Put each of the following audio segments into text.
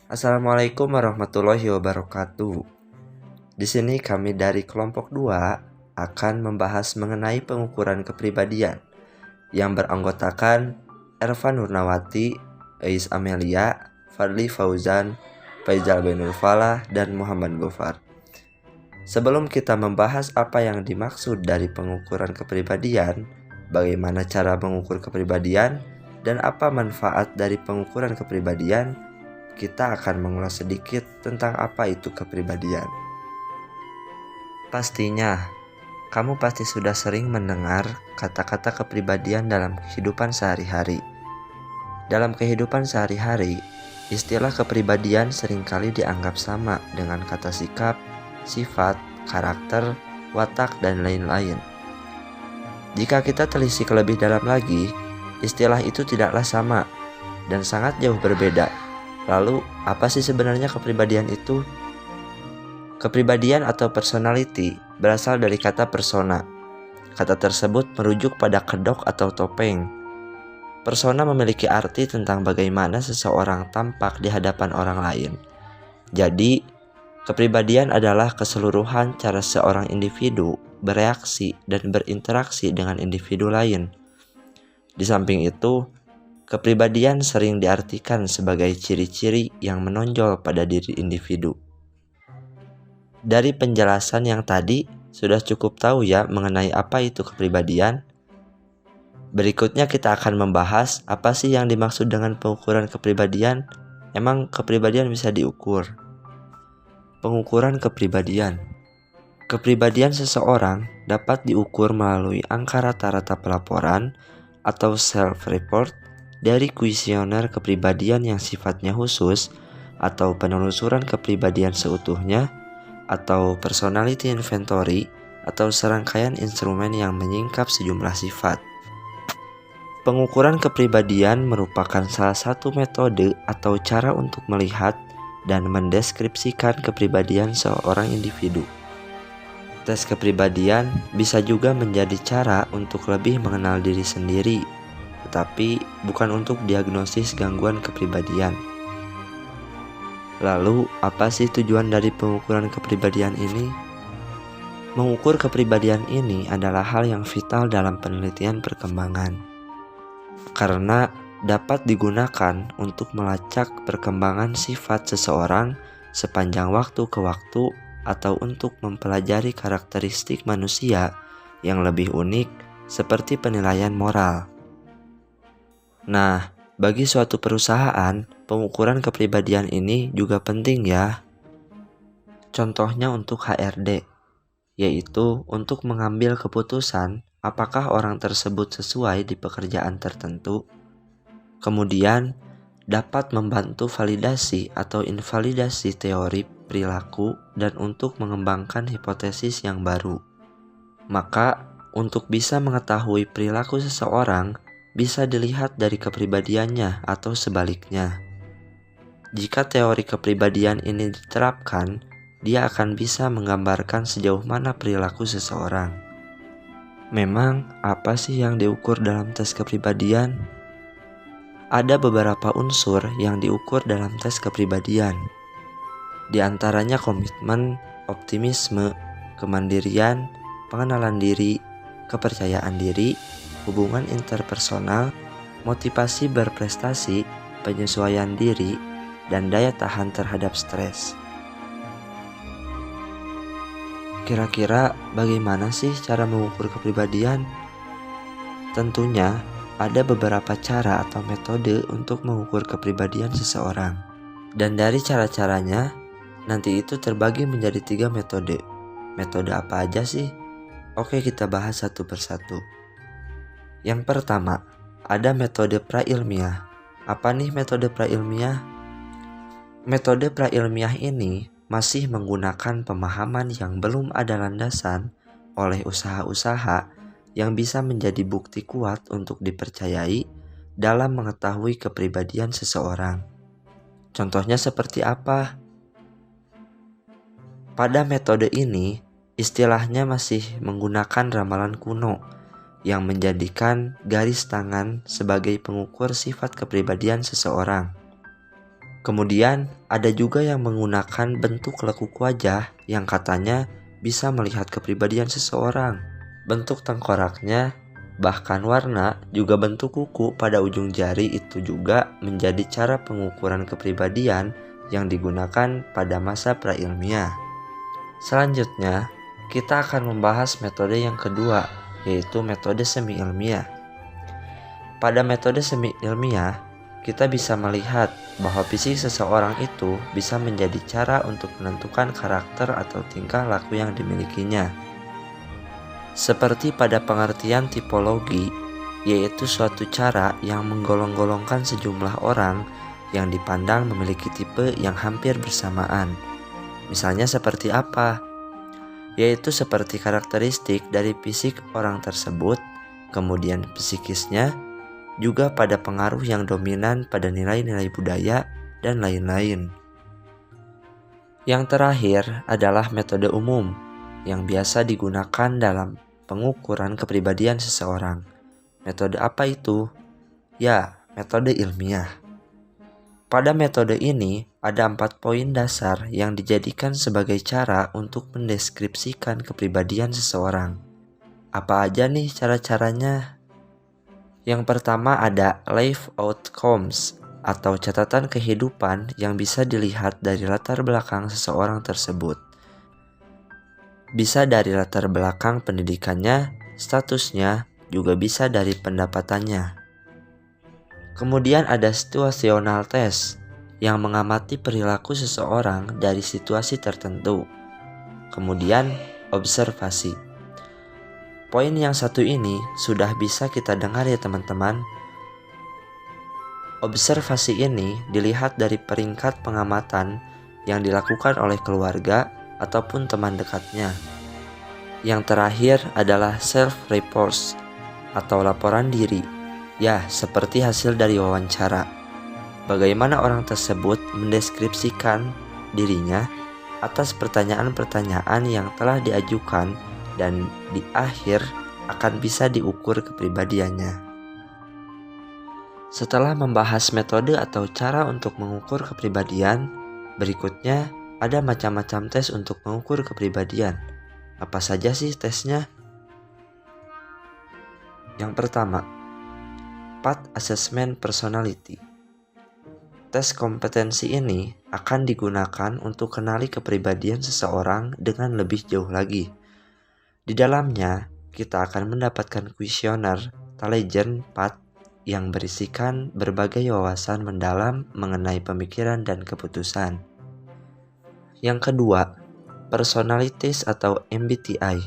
Assalamualaikum warahmatullahi wabarakatuh. Di sini kami dari kelompok 2 akan membahas mengenai pengukuran kepribadian yang beranggotakan Erva Nurnawati, Ais Amelia, Fadli Fauzan, Faizal Bainul Falah, dan Muhammad Gofar. Sebelum kita membahas apa yang dimaksud dari pengukuran kepribadian, bagaimana cara mengukur kepribadian, dan apa manfaat dari pengukuran kepribadian, kita akan mengulas sedikit tentang apa itu kepribadian. Pastinya, kamu pasti sudah sering mendengar kata-kata kepribadian dalam kehidupan sehari-hari. Dalam kehidupan sehari-hari, istilah kepribadian seringkali dianggap sama dengan kata sikap, sifat, karakter, watak, dan lain-lain. Jika kita telisik lebih dalam lagi, istilah itu tidaklah sama dan sangat jauh berbeda. Lalu, apa sih sebenarnya kepribadian itu? Kepribadian atau personality berasal dari kata persona. Kata tersebut merujuk pada kedok atau topeng. Persona memiliki arti tentang bagaimana seseorang tampak di hadapan orang lain. Jadi, kepribadian adalah keseluruhan cara seorang individu bereaksi dan berinteraksi dengan individu lain. Di samping itu, kepribadian sering diartikan sebagai ciri-ciri yang menonjol pada diri individu. Dari penjelasan yang tadi, sudah cukup tahu ya mengenai apa itu kepribadian? Berikutnya kita akan membahas apa sih yang dimaksud dengan pengukuran kepribadian. Emang kepribadian bisa diukur? Pengukuran kepribadian. Kepribadian seseorang dapat diukur melalui angka rata-rata pelaporan atau self-report dari kuesioner kepribadian yang sifatnya khusus atau penelusuran kepribadian seutuhnya atau personality inventory atau serangkaian instrumen yang menyingkap sejumlah sifat. Pengukuran kepribadian merupakan salah satu metode atau cara untuk melihat dan mendeskripsikan kepribadian seorang individu. Tes kepribadian bisa juga menjadi cara untuk lebih mengenal diri sendiri, tetapi bukan untuk diagnosis gangguan kepribadian. Lalu, apa sih tujuan dari pengukuran kepribadian ini? Mengukur kepribadian ini adalah hal yang vital dalam penelitian perkembangan, karena dapat digunakan untuk melacak perkembangan sifat seseorang sepanjang waktu ke waktu atau untuk mempelajari karakteristik manusia yang lebih unik seperti penilaian moral. Nah, bagi suatu perusahaan, pengukuran kepribadian ini juga penting ya. Contohnya untuk HRD, yaitu untuk mengambil keputusan apakah orang tersebut sesuai di pekerjaan tertentu. Kemudian, dapat membantu validasi atau invalidasi teori perilaku dan untuk mengembangkan hipotesis yang baru. Maka, untuk bisa mengetahui perilaku seseorang, bisa dilihat dari kepribadiannya atau sebaliknya. Jika teori kepribadian ini diterapkan, dia akan bisa menggambarkan sejauh mana perilaku seseorang. Memang, apa sih yang diukur dalam tes kepribadian? Ada beberapa unsur yang diukur dalam tes kepribadian. Di antaranya komitmen, optimisme, kemandirian, pengenalan diri, kepercayaan diri, hubungan interpersonal, motivasi berprestasi, penyesuaian diri, dan daya tahan terhadap stres. Kira-kira bagaimana sih cara mengukur kepribadian? Tentunya ada beberapa cara atau metode untuk mengukur kepribadian seseorang. Dan dari cara-caranya, nanti itu terbagi menjadi 3 metode. Metode apa aja sih? Oke, kita bahas satu persatu. Yang pertama, ada metode prailmiah. Apa nih metode prailmiah? Metode prailmiah ini masih menggunakan pemahaman yang belum ada landasan oleh usaha-usaha yang bisa menjadi bukti kuat untuk dipercayai dalam mengetahui kepribadian seseorang. Contohnya seperti apa? Pada metode ini, istilahnya masih menggunakan ramalan kuno yang menjadikan garis tangan sebagai pengukur sifat kepribadian seseorang. Kemudian ada juga yang menggunakan bentuk lekuk wajah yang katanya bisa melihat kepribadian seseorang. Bentuk tengkoraknya, bahkan warna, juga bentuk kuku pada ujung jari itu juga menjadi cara pengukuran kepribadian yang digunakan pada masa prailmiah. Selanjutnya, kita akan membahas metode yang kedua, yaitu metode semi-ilmiah. Pada metode semi-ilmiah, kita bisa melihat bahwa fisik seseorang itu bisa menjadi cara untuk menentukan karakter atau tingkah laku yang dimilikinya. Seperti pada pengertian tipologi, yaitu suatu cara yang menggolong-golongkan sejumlah orang yang dipandang memiliki tipe yang hampir bersamaan. Misalnya seperti apa? Yaitu seperti karakteristik dari fisik orang tersebut, kemudian psikisnya, juga pada pengaruh yang dominan pada nilai-nilai budaya, dan lain-lain. Yang terakhir adalah metode umum, yang biasa digunakan dalam pengukuran kepribadian seseorang. Metode apa itu? Ya, metode ilmiah. Pada metode ini, ada 4 poin dasar yang dijadikan sebagai cara untuk mendeskripsikan kepribadian seseorang. Apa aja nih cara-caranya? Yang pertama ada life outcomes atau catatan kehidupan yang bisa dilihat dari latar belakang seseorang tersebut. Bisa dari latar belakang pendidikannya, statusnya, juga bisa dari pendapatannya. Kemudian ada situational test yang mengamati perilaku seseorang dari situasi tertentu. Kemudian observasi. Poin yang satu ini sudah bisa kita dengar ya teman-teman. Observasi ini dilihat dari peringkat pengamatan yang dilakukan oleh keluarga ataupun teman dekatnya. Yang terakhir adalah self-reports atau laporan diri. Ya, seperti hasil dari wawancara. Bagaimana orang tersebut mendeskripsikan dirinya atas pertanyaan-pertanyaan yang telah diajukan dan di akhir akan bisa diukur kepribadiannya. Setelah membahas metode atau cara untuk mengukur kepribadian, berikutnya ada macam-macam tes untuk mengukur kepribadian. Apa saja sih tesnya? Yang pertama, PAT Assessment Personality. Tes kompetensi ini akan digunakan untuk kenali kepribadian seseorang dengan lebih jauh lagi. Di dalamnya, kita akan mendapatkan kuesioner Talleisin PAT yang berisikan berbagai wawasan mendalam mengenai pemikiran dan keputusan. Yang kedua, personalities atau MBTI.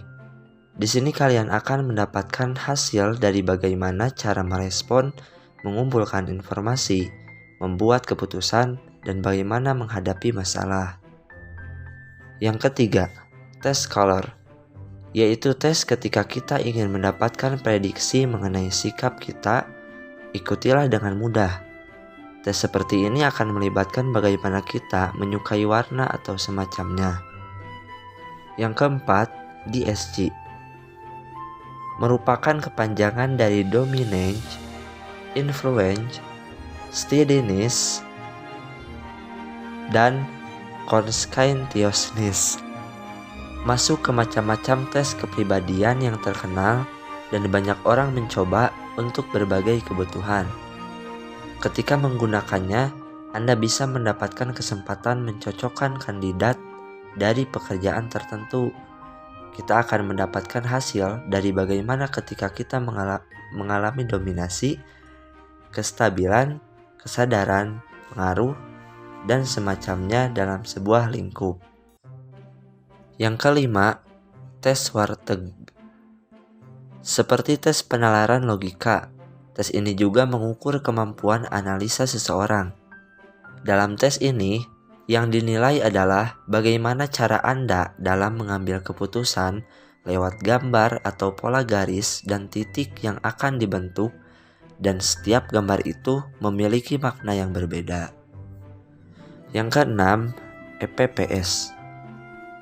Di sini kalian akan mendapatkan hasil dari bagaimana cara merespon, mengumpulkan informasi, membuat keputusan, dan bagaimana menghadapi masalah. Yang ketiga, tes color, yaitu tes ketika kita ingin mendapatkan prediksi mengenai sikap kita. Ikutilah dengan mudah. Tes seperti ini akan melibatkan bagaimana kita menyukai warna atau semacamnya. Yang keempat, DSG, merupakan kepanjangan dari dominance, influence, steadiness, dan conscientiousness. Masuk ke macam-macam tes kepribadian yang terkenal dan banyak orang mencoba untuk berbagai kebutuhan. Ketika menggunakannya, Anda bisa mendapatkan kesempatan mencocokkan kandidat dari pekerjaan tertentu. Kita akan mendapatkan hasil dari bagaimana ketika kita mengalami dominasi, kestabilan, kesadaran, pengaruh, dan semacamnya dalam sebuah lingkup. Yang kelima, tes Warteg. Seperti tes penalaran logika, tes ini juga mengukur kemampuan analisa seseorang. Dalam tes ini, yang dinilai adalah bagaimana cara Anda dalam mengambil keputusan lewat gambar atau pola garis dan titik yang akan dibentuk, dan setiap gambar itu memiliki makna yang berbeda. Yang keenam, EPPS.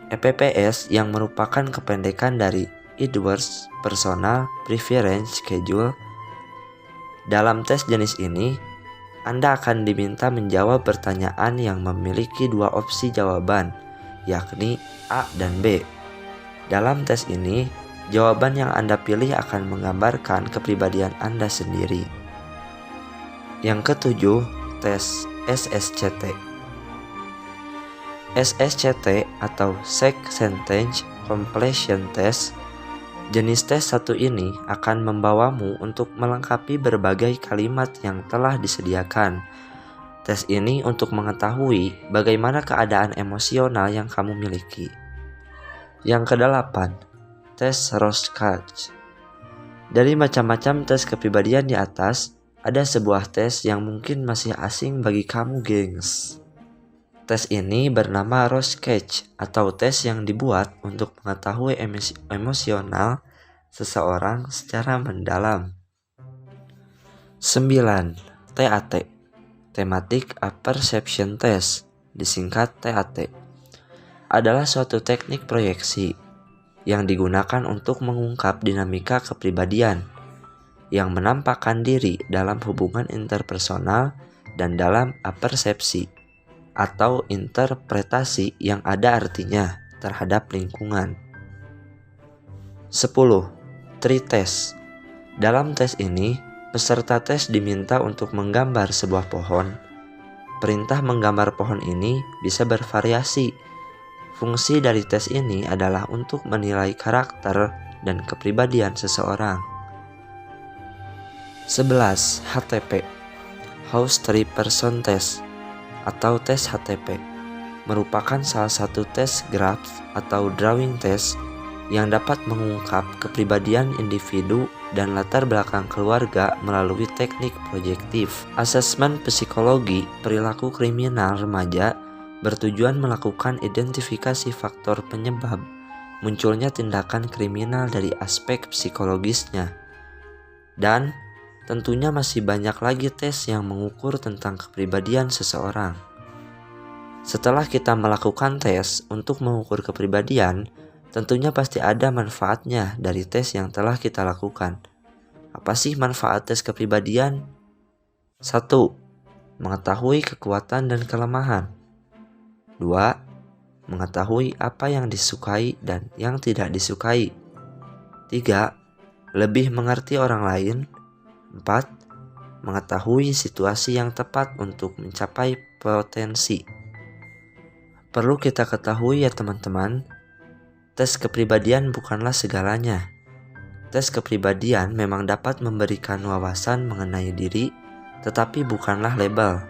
EPPS yang merupakan kependekan dari Edwards Personal Preference Schedule. Dalam tes jenis ini, Anda akan diminta menjawab pertanyaan yang memiliki dua opsi jawaban, yakni A dan B. Dalam tes ini, jawaban yang Anda pilih akan menggambarkan kepribadian Anda sendiri. Yang ketujuh, tes SSCT. SSCT atau Shake Sentence Completion Test. Jenis tes satu ini akan membawamu untuk melengkapi berbagai kalimat yang telah disediakan. Tes ini untuk mengetahui bagaimana keadaan emosional yang kamu miliki. Yang kedelapan, tes Rorschach. Dari macam-macam tes kepribadian di atas, ada sebuah tes yang mungkin masih asing bagi kamu, gengs. Tes ini bernama Rorschach atau tes yang dibuat untuk mengetahui emosional seseorang secara mendalam. 9. TAT, Thematic Apperception Test, disingkat TAT, adalah suatu teknik proyeksi yang digunakan untuk mengungkap dinamika kepribadian yang menampakkan diri dalam hubungan interpersonal dan dalam apersepsi atau interpretasi yang ada artinya terhadap lingkungan. 10. Tree Test. Dalam tes ini, peserta tes diminta untuk menggambar sebuah pohon. Perintah menggambar pohon ini bisa bervariasi. Fungsi dari tes ini adalah untuk menilai karakter dan kepribadian seseorang. 11. HTP, House Tree Person Test, atau tes HTP, merupakan salah satu tes graphs atau drawing test yang dapat mengungkap kepribadian individu dan latar belakang keluarga melalui teknik proyektif. Asesmen psikologi perilaku kriminal remaja bertujuan melakukan identifikasi faktor penyebab munculnya tindakan kriminal dari aspek psikologisnya. Dan tentunya masih banyak lagi tes yang mengukur tentang kepribadian seseorang. Setelah kita melakukan tes untuk mengukur kepribadian, tentunya pasti ada manfaatnya dari tes yang telah kita lakukan. Apa sih manfaat tes kepribadian? 1. Mengetahui kekuatan dan kelemahan. 2. Mengetahui apa yang disukai dan yang tidak disukai. 3. Lebih mengerti orang lain. 4. Mengetahui situasi yang tepat untuk mencapai potensi. Perlu kita ketahui ya teman-teman, tes kepribadian bukanlah segalanya. Tes kepribadian memang dapat memberikan wawasan mengenai diri, tetapi bukanlah label.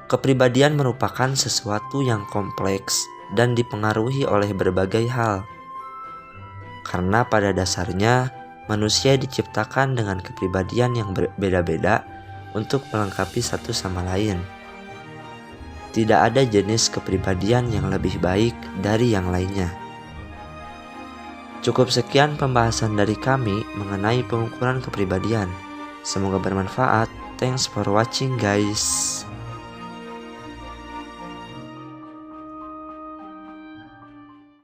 Kepribadian merupakan sesuatu yang kompleks dan dipengaruhi oleh berbagai hal. Karena pada dasarnya, manusia diciptakan dengan kepribadian yang berbeda-beda untuk melengkapi satu sama lain. Tidak ada jenis kepribadian yang lebih baik dari yang lainnya. Cukup sekian pembahasan dari kami mengenai pengukuran kepribadian. Semoga bermanfaat. Thanks for watching guys.